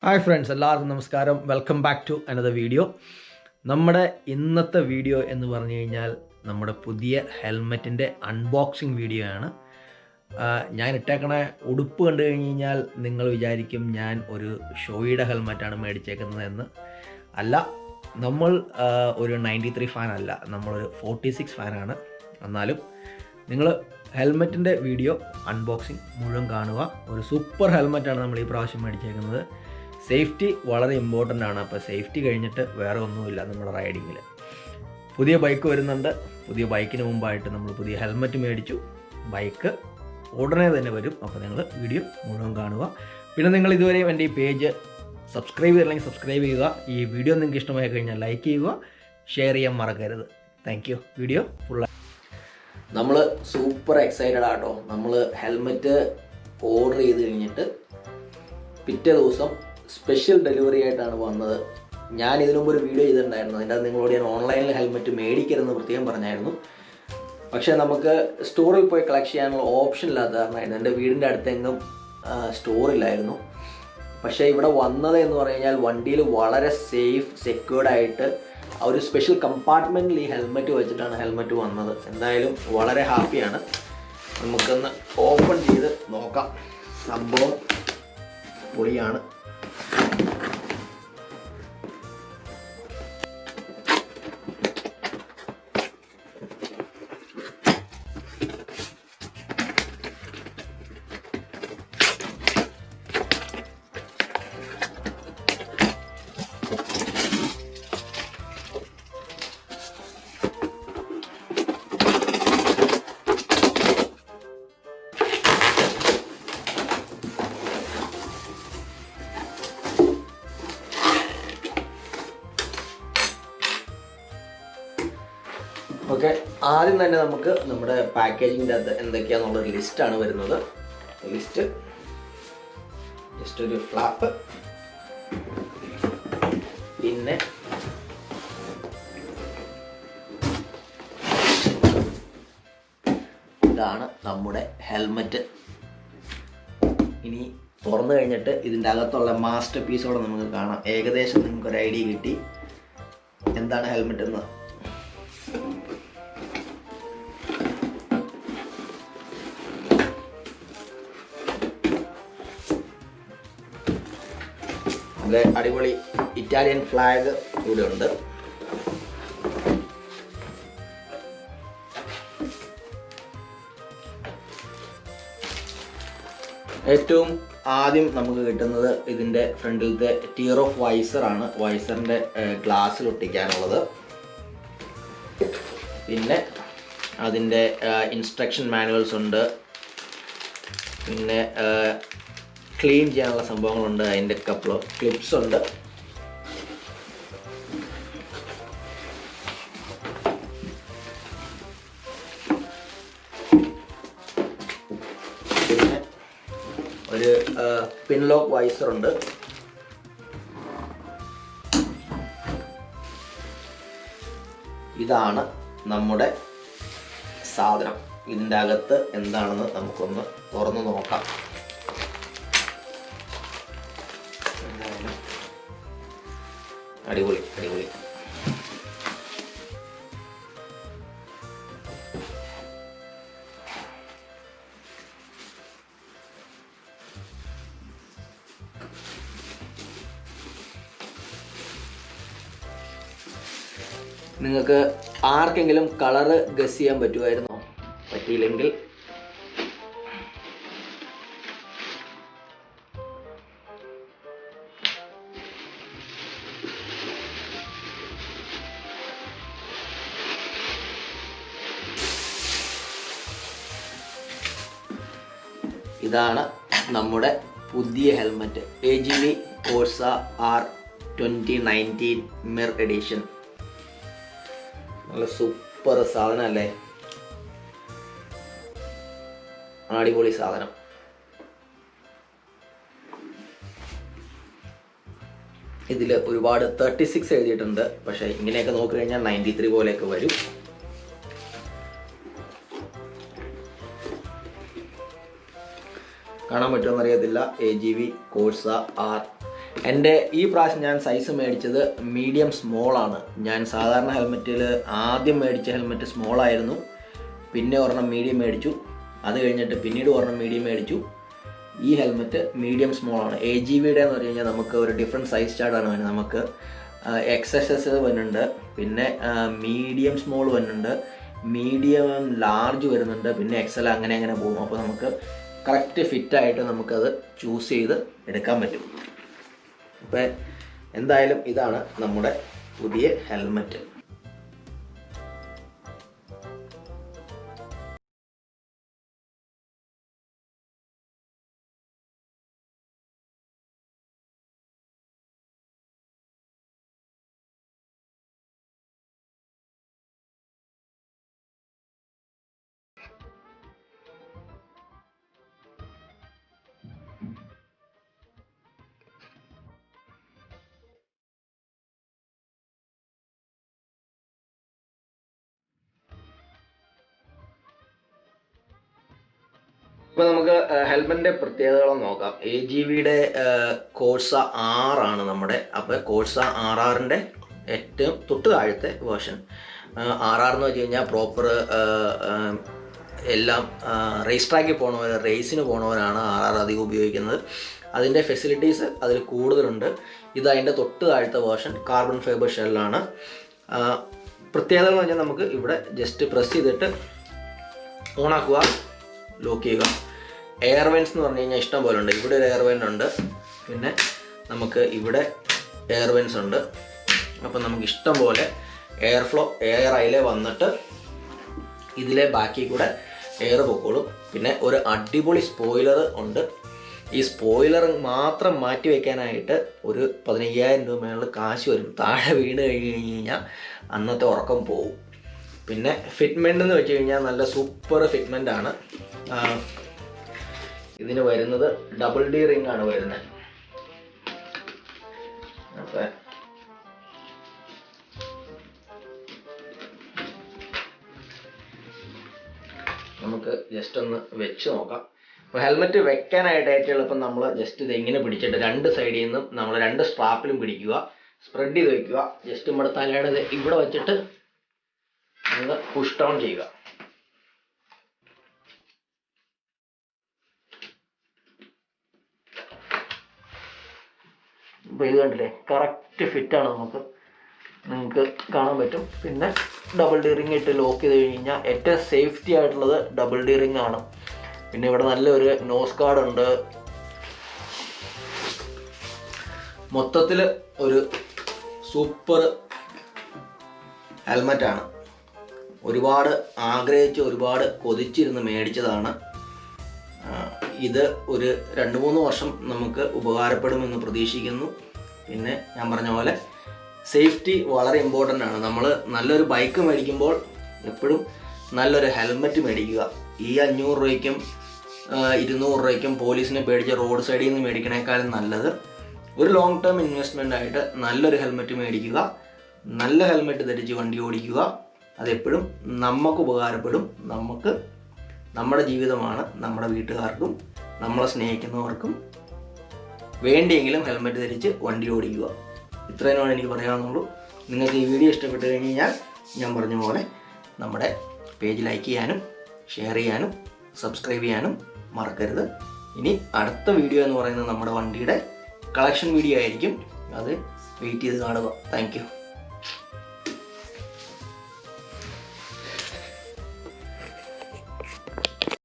Hi friends, എല്ലാവർക്കും നമസ്കാരം. Welcome back to another video. നമ്മുടെ ഇന്നത്തെ വീഡിയോ എന്ന് പറഞ്ഞു കഴിഞ്ഞാൽ നമ്മുടെ പുതിയ ഹെൽമെറ്റിൻ്റെ അൺബോക്സിങ് വീഡിയോ ആണ്. ഞാൻ ഇട്ടേക്കണ ഉടുപ്പ് കണ്ടു കഴിഞ്ഞ് കഴിഞ്ഞാൽ നിങ്ങൾ വിചാരിക്കും ഞാൻ ഒരു ഷോയുടെ ഹെൽമെറ്റാണ് മേടിച്ചേക്കുന്നത് എന്ന്. അല്ല, നമ്മൾ ഒരു 93 ഫാൻ അല്ല, നമ്മളൊരു 46 ഫാനാണ്. എന്നാലും നിങ്ങൾ ഹെൽമെറ്റിൻ്റെ വീഡിയോ അൺബോക്സിങ് മുഴുവൻ കാണുക. ഒരു സൂപ്പർ ഹെൽമെറ്റാണ് നമ്മൾ ഈ പ്രാവശ്യം മേടിച്ചേക്കുന്നത്. സേഫ്റ്റി വളരെ ഇമ്പോർട്ടൻ്റ് ആണ്. അപ്പോൾ സേഫ്റ്റി കഴിഞ്ഞിട്ട് വേറെ ഒന്നുമില്ല നമ്മുടെ റൈഡിങ്ങിൽ. പുതിയ ബൈക്ക് വരുന്നുണ്ട്. പുതിയ ബൈക്കിന് മുമ്പായിട്ട് നമ്മൾ പുതിയ ഹെൽമെറ്റ് മേടിച്ചു. ബൈക്ക് ഉടനെ തന്നെ വരും. അപ്പോൾ നിങ്ങൾ വീഡിയോ മുഴുവൻ കാണുക. പിന്നെ നിങ്ങൾ ഇതുവരെയും എൻ്റെ ഈ പേജ് സബ്സ്ക്രൈബ് ചെയ്തില്ലെങ്കിൽ സബ്സ്ക്രൈബ് ചെയ്യുക. ഈ വീഡിയോ നിങ്ങൾക്ക് ഇഷ്ടമായി കഴിഞ്ഞാൽ ലൈക്ക് ചെയ്യുക, ഷെയർ ചെയ്യാൻ മറക്കരുത്. Thank you. Video full. നമ്മൾ സൂപ്പർ എക്സൈറ്റഡ് ആട്ടോ. നമ്മൾ ഹെൽമെറ്റ് ഓർഡർ ചെയ്ത് കഴിഞ്ഞിട്ട് പിറ്റേ ദിവസം സ്പെഷ്യൽ ഡെലിവറി ആയിട്ടാണ് വന്നത്. ഞാൻ ഇതിനു മുമ്പ് ഒരു വീഡിയോ ചെയ്തിട്ടുണ്ടായിരുന്നു. അതിൻ്റെ അത് നിങ്ങളോട് ഞാൻ ഓൺലൈനിൽ ഹെൽമെറ്റ് മേടിക്കരുതെന്ന് പ്രത്യേകം പറഞ്ഞായിരുന്നു. പക്ഷേ നമുക്ക് സ്റ്റോറിൽ പോയി കളക്ട് ചെയ്യാനുള്ള ഓപ്ഷൻ ഇല്ലാത്ത കാരണമായിരുന്നു. എൻ്റെ വീടിൻ്റെ അടുത്തെങ്ങും സ്റ്റോറില്ലായിരുന്നു. പക്ഷേ ഇവിടെ വന്നത് എന്ന് പറഞ്ഞു കഴിഞ്ഞാൽ വണ്ടിയിൽ വളരെ സേഫ് സെക്യൂർഡായിട്ട് ഒരു സ്പെഷ്യൽ കമ്പാർട്ട്മെൻറ്റിൽ ഈ ഹെൽമെറ്റ് വെച്ചിട്ടാണ് ഹെൽമെറ്റ് വന്നത്. എന്തായാലും വളരെ ഹാപ്പിയാണ്. നമുക്കൊന്ന് ഓപ്പൺ ചെയ്ത് നോക്കാം. സംഭവം പൊളിയാണ്. ഓക്കെ, ആദ്യം തന്നെ നമുക്ക് നമ്മുടെ പാക്കേജിൻ്റെ അകത്ത് എന്തൊക്കെയാണെന്നുള്ളൊരു ലിസ്റ്റാണ് വരുന്നത്. ലിസ്റ്റ് ജസ്റ്റ് ഒരു ഫ്ലാപ്പ്, പിന്നെ ഇതാണ് നമ്മുടെ ഹെൽമെറ്റ്. ഇനി തുറന്നു കഴിഞ്ഞിട്ട് ഇതിൻ്റെ അകത്തുള്ള മാസ്റ്റർ പീസോടെ നമുക്ക് കാണാം. ഏകദേശം നിങ്ങൾക്കൊരു ഐഡിയ കിട്ടി എന്താണ് ഹെൽമെറ്റ് എന്ന്. അടിപൊളി ഇറ്റാലിയൻ ഫ്ലാഗ് ഇവിടെ ഉണ്ട്. ഏറ്റവും ആദ്യം നമുക്ക് കിട്ടുന്നത് ഇതിൻ്റെ ഫ്രണ്ടിലത്തെ ടിയർ ഓഫ് വൈസർ ആണ്. വൈസറിൻ്റെ ഗ്ലാസ്സിൽ ഒട്ടിക്കാനുള്ളത്. പിന്നെ അതിൻ്റെ ഇൻസ്ട്രക്ഷൻ മാനുവൽസ് ഉണ്ട്. പിന്നെ ക്ലീൻ ചെയ്യാനുള്ള സംഭവങ്ങളുണ്ട്. അതിൻ്റെ കപ്പിൾ ഓഫ് ക്ലിപ്സ് ഉണ്ട്. പിന്നെ ഒരു പിൻലോക്ക് വൈസർ ഉണ്ട്. ഇതാണ് നമ്മുടെ സാധനം. ഇതിൻ്റെ അകത്ത് എന്താണെന്ന് നമുക്കൊന്ന് തുറന്നു നോക്കാം. അടിപൊളി അടിപൊളി. നിങ്ങൾക്ക് ആർക്കെങ്കിലും കളറ് ഗസ് ചെയ്യാൻ പറ്റുമായിരുന്നോ? പറ്റിയില്ലെങ്കിൽ ഇതാണ് നമ്മുടെ പുതിയ helmet. AGV Corsa R 2019 Mir edition. നല്ല സൂപ്പർ സാധനം അല്ലേ? അടിപൊളി സാധനം. ഇതിൽ ഒരുപാട് 36 എഴുതിയിട്ടുണ്ട്. പക്ഷേ ഇങ്ങനെയൊക്കെ നോക്കി കഴിഞ്ഞാൽ 93 പോലെയൊക്കെ വരും. കാണാൻ പറ്റുമെന്ന് അറിയത്തില്ല. AGV Corsa R എൻ്റെ ഈ പ്രാവശ്യം ഞാൻ സൈസ് മേടിച്ചത് മീഡിയം സ്മോളാണ്. ഞാൻ സാധാരണ ഹെൽമെറ്റിൽ ആദ്യം മേടിച്ച ഹെൽമെറ്റ് സ്മോളായിരുന്നു, പിന്നെ ഒരെണ്ണം മീഡിയം മേടിച്ചു, അത് കഴിഞ്ഞിട്ട് പിന്നീട് ഒരെണ്ണം മീഡിയം മേടിച്ചു. ഈ ഹെൽമെറ്റ് മീഡിയം സ്മോളാണ്. AGVയുടെ എന്ന് പറഞ്ഞു കഴിഞ്ഞാൽ നമുക്ക് ഒരു ഡിഫറെൻറ്റ് സൈസ് ചാർട്ടാണ് വരുന്നത്. നമുക്ക് XSS വരുന്നുണ്ട്, പിന്നെ മീഡിയം സ്മോൾ വരുന്നുണ്ട്, മീഡിയം ലാർജ് വരുന്നുണ്ട്, പിന്നെ XL അങ്ങനെ പോകും. അപ്പോൾ നമുക്ക് കറക്റ്റ് ഫിറ്റായിട്ട് നമുക്കത് ചൂസ് ചെയ്ത് എടുക്കാൻ പറ്റും. അപ്പോൾ എന്തായാലും ഇതാണ് നമ്മുടെ പുതിയ ഹെൽമെറ്റ്. ഇപ്പോൾ നമുക്ക് ഹെൽമെറ്റിൻ്റെ പ്രത്യേകതകൾ നോക്കാം. AGVയുടെ കോഴ്സ 6 ആണ് നമ്മുടെ. അപ്പോൾ കോഴ്സ RRൻ്റെ ഏറ്റവും തൊട്ട് താഴത്തെ വേർഷൻ. RR എന്ന് വെച്ച് കഴിഞ്ഞാൽ പ്രോപ്പർ എല്ലാം റേസ് ട്രാക്കിൽ പോകണവർ, റേസിന് പോകണവരാണ് RR അധികം ഉപയോഗിക്കുന്നത്. അതിൻ്റെ ഫെസിലിറ്റീസ് അതിൽ കൂടുതലുണ്ട്. ഇത് അതിൻ്റെ തൊട്ട് താഴത്തെ വേർഷൻ കാർബൺ ഫൈബർ ഷെല്ലാണ്. പ്രത്യേകത എന്ന് പറഞ്ഞാൽ നമുക്ക് ഇവിടെ ജസ്റ്റ് പ്രസ് ചെയ്തിട്ട് ഓണാക്കുക, ലോക്ക് ചെയ്യുക. എയർ വെൻസ് എന്ന് പറഞ്ഞു കഴിഞ്ഞാൽ ഇഷ്ടം പോലെ ഉണ്ട്. ഇവിടെ ഒരു എയർ വെൻ്റ് ഉണ്ട്, പിന്നെ നമുക്ക് ഇവിടെ എയർ വെൻസ് ഉണ്ട്. അപ്പം നമുക്ക് ഇഷ്ടം പോലെ എയർ ഫ്ലോ, എയർ അതിലെ വന്നിട്ട് ഇതിലെ ബാക്കി കൂടെ എയർ പൊക്കോളും. പിന്നെ ഒരു അടിപൊളി സ്പോയിലർ ഉണ്ട്. ഈ സ്പോയിലർ മാത്രം മാറ്റി വയ്ക്കാനായിട്ട് ഒരു 15,000 രൂപ മേളിൽ കാശ് വരും. താഴെ വീണ് കഴിഞ്ഞാൽ അന്നത്തെ ഉറക്കം പോവും. പിന്നെ ഫിറ്റ്മെൻ്റ് എന്ന് വെച്ച് കഴിഞ്ഞാൽ നല്ല സൂപ്പർ ഫിറ്റ്മെൻ്റ് ആണ്. ഇതിന് വരുന്നത് ഡബിൾ ഡി റിംഗ് ആണ് വരുന്നത്. അപ്പം നമുക്ക് ജസ്റ്റ് ഒന്ന് വെച്ച് നോക്കാം. അപ്പോൾ ഹെൽമെറ്റ് വെക്കാനായിട്ട് ഏറ്റവും എളുപ്പം നമ്മൾ ജസ്റ്റ് ഇത് ഇങ്ങനെ പിടിച്ചിട്ട് രണ്ട് സൈഡിൽ നിന്നും നമ്മൾ രണ്ട് സ്ട്രാപ്പിലും പിടിക്കുക, സ്പ്രെഡ് ചെയ്ത് വയ്ക്കുക. ജസ്റ്റ് നമ്മുടെ തലയുടെ ഇവിടെ വെച്ചിട്ട് ഒന്ന് പുഷ് ഡൗൺ ചെയ്യുക. അപ്പോൾ ഇത് കണ്ടില്ലേ, കറക്റ്റ് ഫിറ്റാണ്, നിങ്ങൾക്ക് കാണാൻ പറ്റും. പിന്നെ ഡബിൾ ഡി റിംഗ് ഇട്ട് ലോക്ക് ചെയ്ത് കഴിഞ്ഞാൽ ഏറ്റവും സേഫ്റ്റി ആയിട്ടുള്ളത് ഡബിൾ ഡി റിംഗ് ആണ്. പിന്നെ ഇവിടെ നല്ലൊരു നോസ് ഗാർഡ് ഉണ്ട്. മൊത്തത്തിൽ ഒരു സൂപ്പർ ഹെൽമെറ്റാണ്. ഒരുപാട് ആഗ്രഹിച്ച് ഒരുപാട് കൊതിച്ചിരുന്ന് മേടിച്ചതാണ്. ഇത് ഒരു 2-3 വർഷം നമുക്ക് ഉപകാരപ്പെടുമെന്ന് പ്രതീക്ഷിക്കുന്നു. പിന്നെ ഞാൻ പറഞ്ഞ പോലെ സേഫ്റ്റി വളരെ ഇമ്പോർട്ടൻ്റ് ആണ്. നമ്മൾ നല്ലൊരു ബൈക്ക് മേടിക്കുമ്പോൾ എപ്പോഴും നല്ലൊരു ഹെൽമെറ്റ് മേടിക്കുക. ഈ 500 രൂപയ്ക്കും 200 രൂപയ്ക്കും പോലീസിനെ പേടിച്ച് റോഡ് സൈഡിൽ നിന്ന് മേടിക്കണേക്കാളും നല്ലത് ഒരു ലോങ് ടേം ഇൻവെസ്റ്റ്മെൻ്റ് ആയിട്ട് നല്ലൊരു ഹെൽമെറ്റ് മേടിക്കുക. നല്ല ഹെൽമെറ്റ് ധരിച്ച് വണ്ടി ഓടിക്കുക. അതെപ്പോഴും നമുക്ക് ഉപകാരപ്പെടും. നമ്മുടെ ജീവിതമാണ്, നമ്മുടെ വീട്ടുകാർക്കും നമ്മളെ സ്നേഹിക്കുന്നവർക്കും വേണ്ടിയെങ്കിലും ഹെൽമെറ്റ് ധരിച്ച് വണ്ടി ഓടിക്കുക. ഇത്രയുമാണ് എനിക്ക് പറയാനുള്ളൂ. നിങ്ങൾക്ക് ഈ വീഡിയോ ഇഷ്ടപ്പെട്ട് കഴിഞ്ഞാൽ ഞാൻ പറഞ്ഞ പോലെ നമ്മുടെ പേജ് ലൈക്ക് ചെയ്യാനും ഷെയർ ചെയ്യാനും സബ്സ്ക്രൈബ് ചെയ്യാനും മറക്കരുത്. ഇനി അടുത്ത വീഡിയോ എന്ന് പറയുന്നത് നമ്മുടെ വണ്ടിയുടെ കളക്ഷൻ വീഡിയോ ആയിരിക്കും. അത് വെയിറ്റ് ചെയ്ത് കാണുക. Thank you.